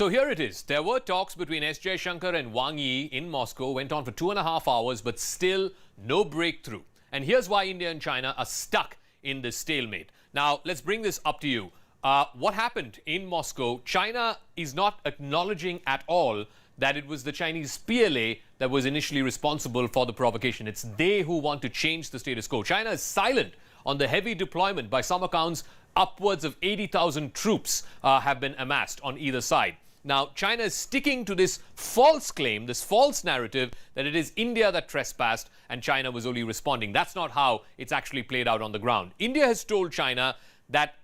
So here it is. There were talks between S. Jaishankar and Wang Yi in Moscow, went on for 2.5 hours, but still no breakthrough. And here's why India and China are stuck in this stalemate. Now, let's bring this up to you. What happened in Moscow? China is not acknowledging at all that it was the Chinese PLA that was initially responsible for the provocation. It's they who want to change the status quo. China is silent on the heavy deployment. By some accounts, upwards of 80,000 troops have been amassed on either side. Now, China is sticking to this false claim, this false narrative that it is India that trespassed and China was only responding. That's not how it's actually played out on the ground. India has told China that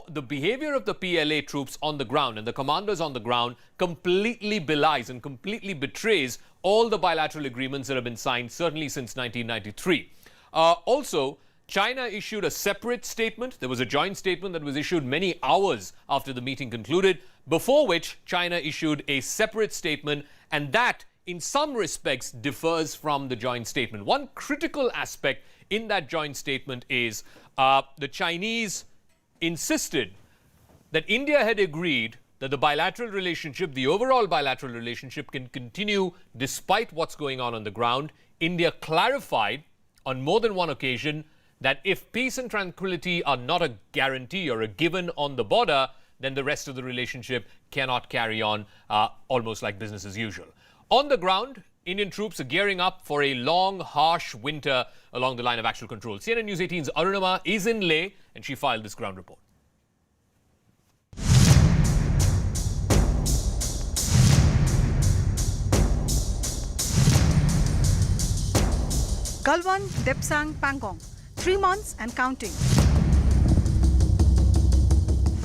the behavior of the PLA troops on the ground and the commanders on the ground completely belies and completely betrays all the bilateral agreements that have been signed, certainly since 1993. Also, China issued a separate statement. There was a joint statement that was issued many hours after the meeting concluded, before which China issued a separate statement, and that, in some respects, differs from the joint statement. One critical aspect in that joint statement is the Chinese insisted that India had agreed that the bilateral relationship, the overall bilateral relationship, can continue despite what's going on the ground. India clarified on more than one occasion that if peace and tranquility are not a guarantee or a given on the border, then the rest of the relationship cannot carry on almost like business as usual. On the ground, Indian troops are gearing up for a long, harsh winter along the line of actual control. CNN News 18's Arunama is in Leh, and she filed this ground report. Galwan, Depsang, Pangong. 3 months and counting.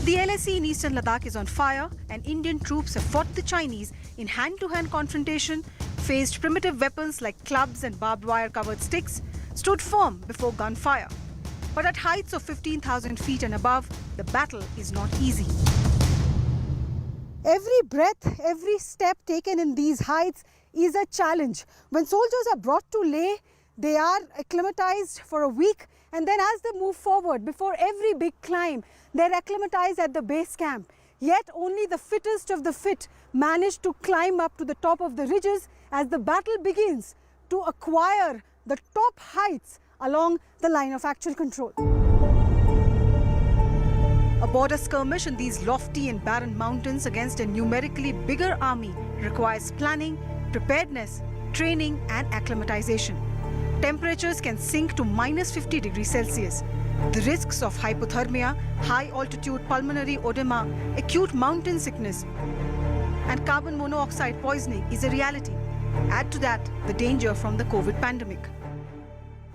The LAC in eastern Ladakh is on fire, and Indian troops have fought the Chinese in hand-to-hand confrontation, faced primitive weapons like clubs and barbed wire-covered sticks, stood firm before gunfire. But at heights of 15,000 feet and above, the battle is not easy. Every breath, every step taken in these heights is a challenge. When soldiers are brought to Leh, they are acclimatized for a week, and then as they move forward, before every big climb, they're acclimatized at the base camp. Yet only the fittest of the fit manage to climb up to the top of the ridges as the battle begins to acquire the top heights along the line of actual control. A border skirmish in these lofty and barren mountains against a numerically bigger army requires planning, preparedness, training and acclimatization. Temperatures can sink to -50 degrees Celsius. The risks of hypothermia, high altitude pulmonary edema, acute mountain sickness and carbon monoxide poisoning is a reality. Add to that the danger from the COVID pandemic.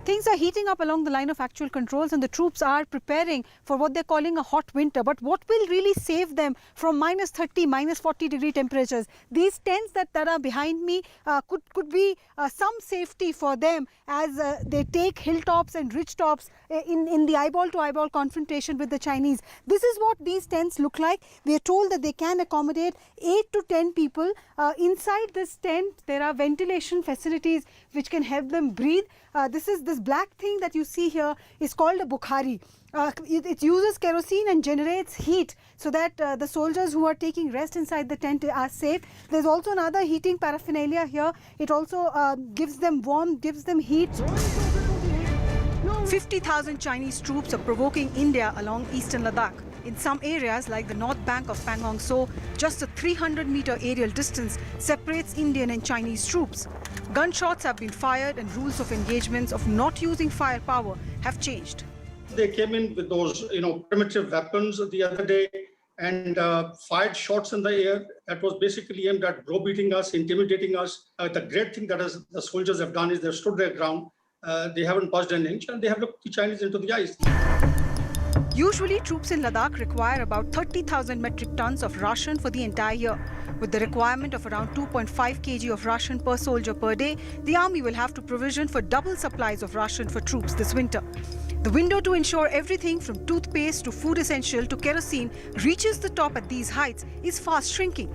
Things are heating up along the line of actual controls, and the troops are preparing for what they're calling a hot winter. But what will really save them from -30, -40 degree temperatures? These tents that are behind me could be some safety for them as they take hilltops and ridgetops in the eyeball-to-eyeball confrontation with the Chinese. This is what these tents look like. We are told that they can accommodate 8 to 10 people. Inside this tent, there are ventilation facilities which can help them breathe. This black thing that you see here is called a bukhari. It uses kerosene and generates heat so that the soldiers who are taking rest inside the tent are safe. There's also another heating paraphernalia here. It also gives them warmth, gives them heat. 50,000 Chinese troops are provoking India along eastern Ladakh. In some areas, like the north bank of Pangong Lake, just a 300-meter aerial distance separates Indian and Chinese troops. Gunshots have been fired and rules of engagements of not using firepower have changed. They came in with those, primitive weapons the other day and fired shots in the air. That was basically aimed at browbeating us, intimidating us. The great thing that the soldiers have done is they've stood their ground. They haven't budged an inch, and they have looked the Chinese into the eyes. Usually, troops in Ladakh require about 30,000 metric tons of ration for the entire year. With the requirement of around 2.5 kg of ration per soldier per day, the army will have to provision for double supplies of ration for troops this winter. The window to ensure everything from toothpaste to food essential to kerosene reaches the top at these heights is fast shrinking.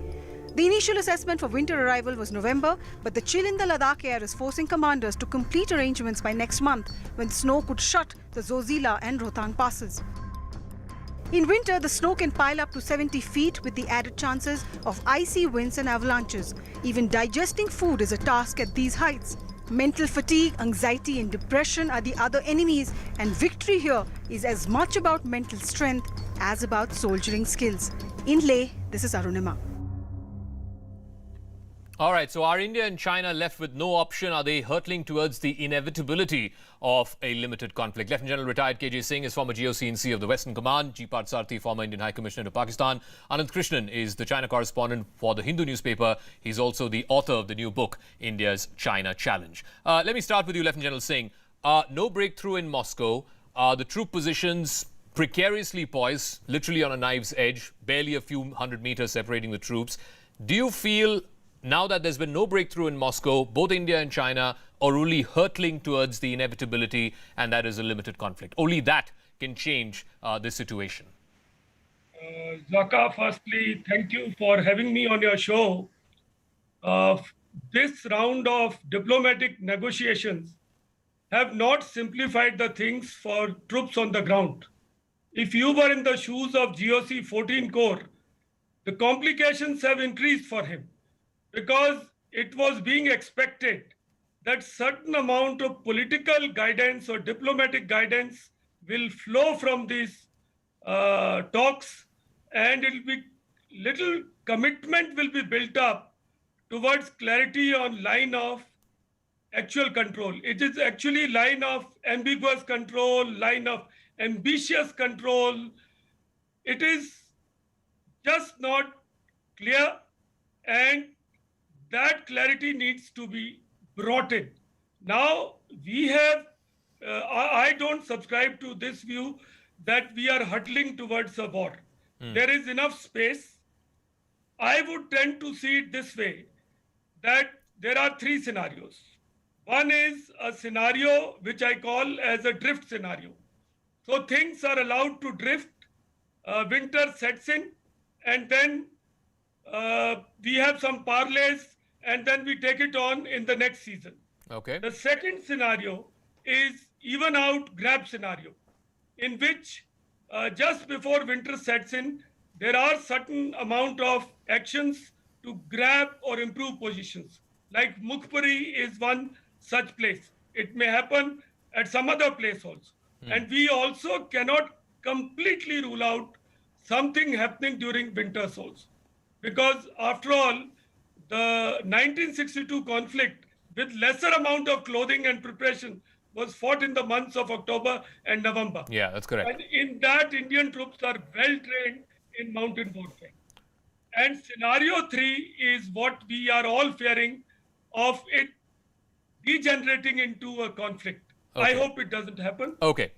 The initial assessment for winter arrival was November, but the chill in the Ladakh air is forcing commanders to complete arrangements by next month, when snow could shut the Zojila and Rohtang passes. In winter, the snow can pile up to 70 feet with the added chances of icy winds and avalanches. Even digesting food is a task at these heights. Mental fatigue, anxiety and depression are the other enemies, and victory here is as much about mental strength as about soldiering skills. In Leh, this is Arunima. All right, so are India and China left with no option? Are they hurtling towards the inevitability of a limited conflict? Lieutenant General retired KJ Singh is former GOC-in-C of the Western Command. G. Parthasarathi, former Indian High Commissioner to Pakistan. Anand Krishnan is the China correspondent for the Hindu newspaper. He's also the author of the new book, India's China Challenge. Let me start with you, Lieutenant General Singh. No breakthrough in Moscow. The troop positions precariously poised, literally on a knife's edge, barely a few hundred meters separating the troops. Do you feel, now that there's been no breakthrough in Moscow, both India and China are really hurtling towards the inevitability, and that is a limited conflict? Only that can change this situation. Zakka, firstly, thank you for having me on your show. This round of diplomatic negotiations have not simplified the things for troops on the ground. If you were in the shoes of GOC 14 Corps, the complications have increased for him, because it was being expected that certain amount of political guidance or diplomatic guidance will flow from these talks, and it'll be little commitment will be built up towards clarity on line of actual control. It is actually line of ambiguous control, line of ambitious control. It is just not clear, and that clarity needs to be brought in. Now, we have, I don't subscribe to this view that we are hurtling towards a war. There is enough space. I would tend to see it this way, that there are three scenarios. One is a scenario which I call as a drift scenario. So things are allowed to drift, winter sets in, and then we have some parlays, and then we take it on in the next season. Okay. The second scenario is even out grab scenario, in which just before winter sets in, there are certain amount of actions to grab or improve positions. Like Mukhpuri is one such place. It may happen at some other place also. And we also cannot completely rule out something happening during winters also. Because after all, the 1962 conflict with lesser amount of clothing and preparation was fought in the months of October and November. Yeah, that's correct. And in that, Indian troops are well trained in mountain warfare. And scenario 3 is what we are all fearing, of it degenerating into a conflict. Okay. I hope it doesn't happen. Okay.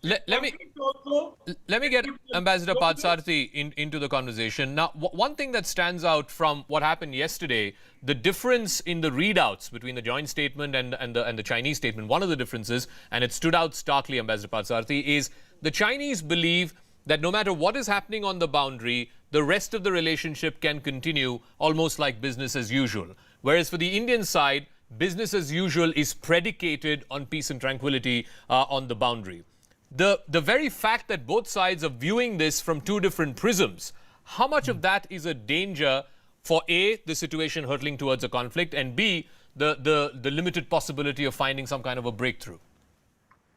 Let me get Ambassador Parthasarathi into the conversation. Now, one thing that stands out from what happened yesterday, the difference in the readouts between the joint statement and the Chinese statement, one of the differences, and it stood out starkly, Ambassador Parthasarathi, is the Chinese believe that no matter what is happening on the boundary, the rest of the relationship can continue almost like business as usual. Whereas for the Indian side, business as usual is predicated on peace and tranquility on the boundary. The very fact that both sides are viewing this from two different prisms, how much of that is a danger for A, the situation hurtling towards a conflict, and B, the limited possibility of finding some kind of a breakthrough?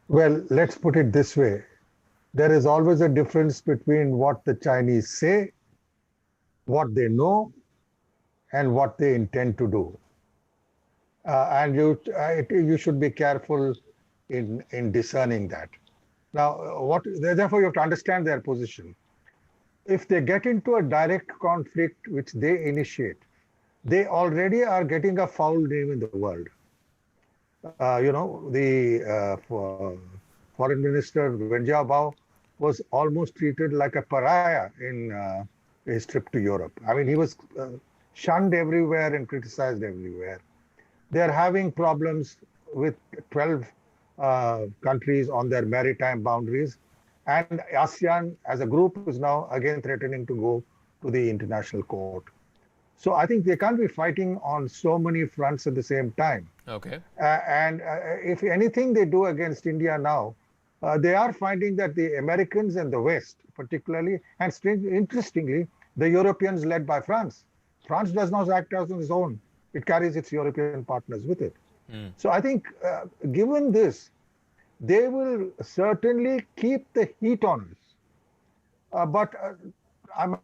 Well, let's put it this way. There is always a difference between what the Chinese say, what they know, and what they intend to do. And you should be careful in discerning that. Now, therefore, you have to understand their position. If they get into a direct conflict which they initiate, they already are getting a foul name in the world. The foreign minister Wen Jiabao was almost treated like a pariah in his trip to Europe. I mean, he was shunned everywhere and criticized everywhere. They are having problems with 12 countries on their maritime boundaries, and ASEAN as a group is now again threatening to go to the international court. So I think they can't be fighting on so many fronts at the same time. Okay. And if anything they do against India now, they are finding that the Americans and the West, particularly, and interestingly, the Europeans led by France. France does not act as on its own. It carries its European partners with it. So I think, given this, they will certainly keep the heat on us. But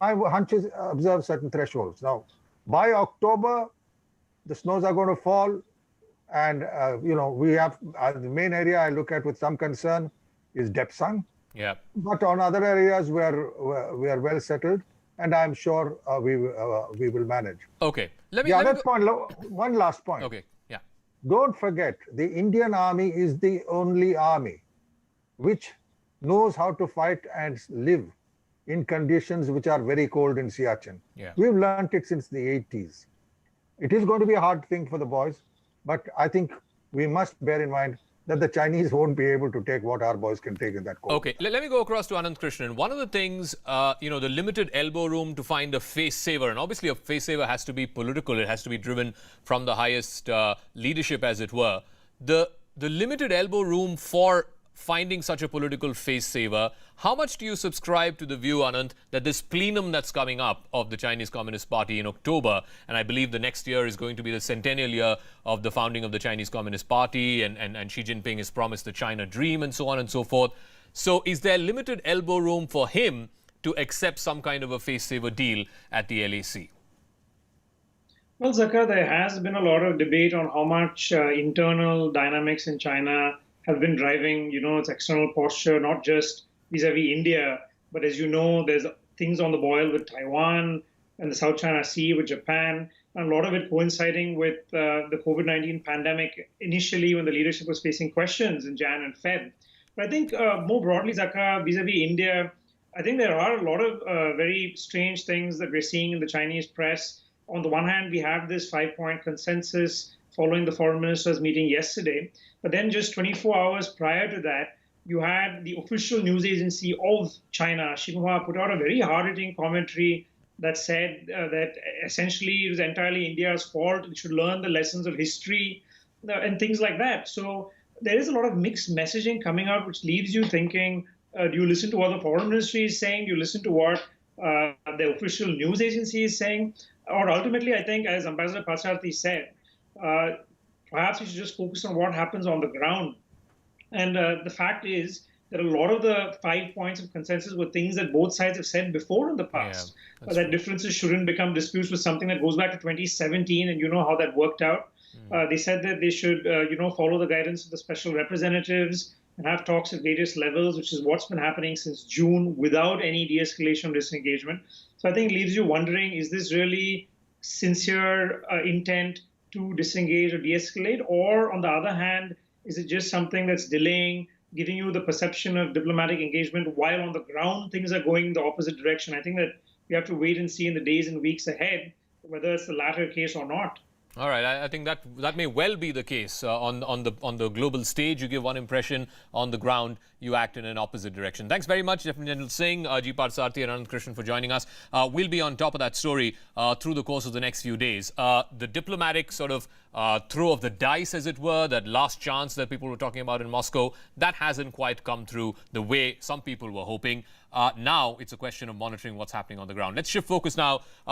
my hunch is observe certain thresholds. Now, by October, the snows are going to fall. And, we have the main area I look at with some concern is Depsang. Yeah. But on other areas, we are well settled. And I'm sure we will manage. Okay. One last point. Okay. Yeah. Don't forget, the Indian Army is the only army which knows how to fight and live in conditions which are very cold in Siachen. Yeah. We've learned it since the 80s. It is going to be a hard thing for the boys, but I think we must bear in mind that the Chinese won't be able to take what our boys can take in that cold. Okay, let me go across to Anand Krishnan. One of the things, the limited elbow room to find a face saver, and obviously a face saver has to be political. It has to be driven from the highest leadership, as it were. The limited elbow room for finding such a political face saver, how much do you subscribe to the view, Anand, that this plenum that's coming up of the Chinese Communist Party in October, and I believe the next year is going to be the centennial year of the founding of the Chinese Communist Party, and Xi Jinping has promised the China dream and so on and so forth. So is there limited elbow room for him to accept some kind of a face saver deal at the LAC? Well, Zakka, there has been a lot of debate on how much internal dynamics in China have been driving, its external posture, not just vis-a-vis India, but as you know, there's things on the boil with Taiwan and the South China Sea with Japan, and a lot of it coinciding with the COVID-19 pandemic initially when the leadership was facing questions in Jan and Feb. But I think more broadly, Zakka, vis-a-vis India, I think there are a lot of very strange things that we're seeing in the Chinese press. On the one hand, we have this 5-point consensus following the foreign ministers meeting yesterday. But then just 24 hours prior to that, you had the official news agency of China, Xinhua, put out a very hard-hitting commentary that said that essentially it was entirely India's fault. It should learn the lessons of history and things like that. So there is a lot of mixed messaging coming out, which leaves you thinking, do you listen to what the foreign ministry is saying? Do you listen to what the official news agency is saying? Or ultimately, I think, as Ambassador Patsarthi said, perhaps we should just focus on what happens on the ground. And the fact is that a lot of the 5 points of consensus were things that both sides have said before in the past. That differences shouldn't become disputes with something that goes back to 2017, and you know how that worked out. They said that they should, follow the guidance of the special representatives and have talks at various levels, which is what's been happening since June without any de-escalation or disengagement. So I think it leaves you wondering, is this really sincere intent to disengage or de-escalate? Or on the other hand, is it just something that's delaying, giving you the perception of diplomatic engagement while on the ground things are going the opposite direction? I think that we have to wait and see in the days and weeks ahead whether it's the latter case or not. All right, I think that may well be the case. On the global stage, you give one impression. On the ground, you act in an opposite direction. Thanks very much, Lieutenant General Singh, G. Patsarthi and Anand Krishnan for joining us. We'll be on top of that story through the course of the next few days. The diplomatic sort of throw of the dice, as it were, that last chance that people were talking about in Moscow, that hasn't quite come through the way some people were hoping. Now it's a question of monitoring what's happening on the ground. Let's shift focus now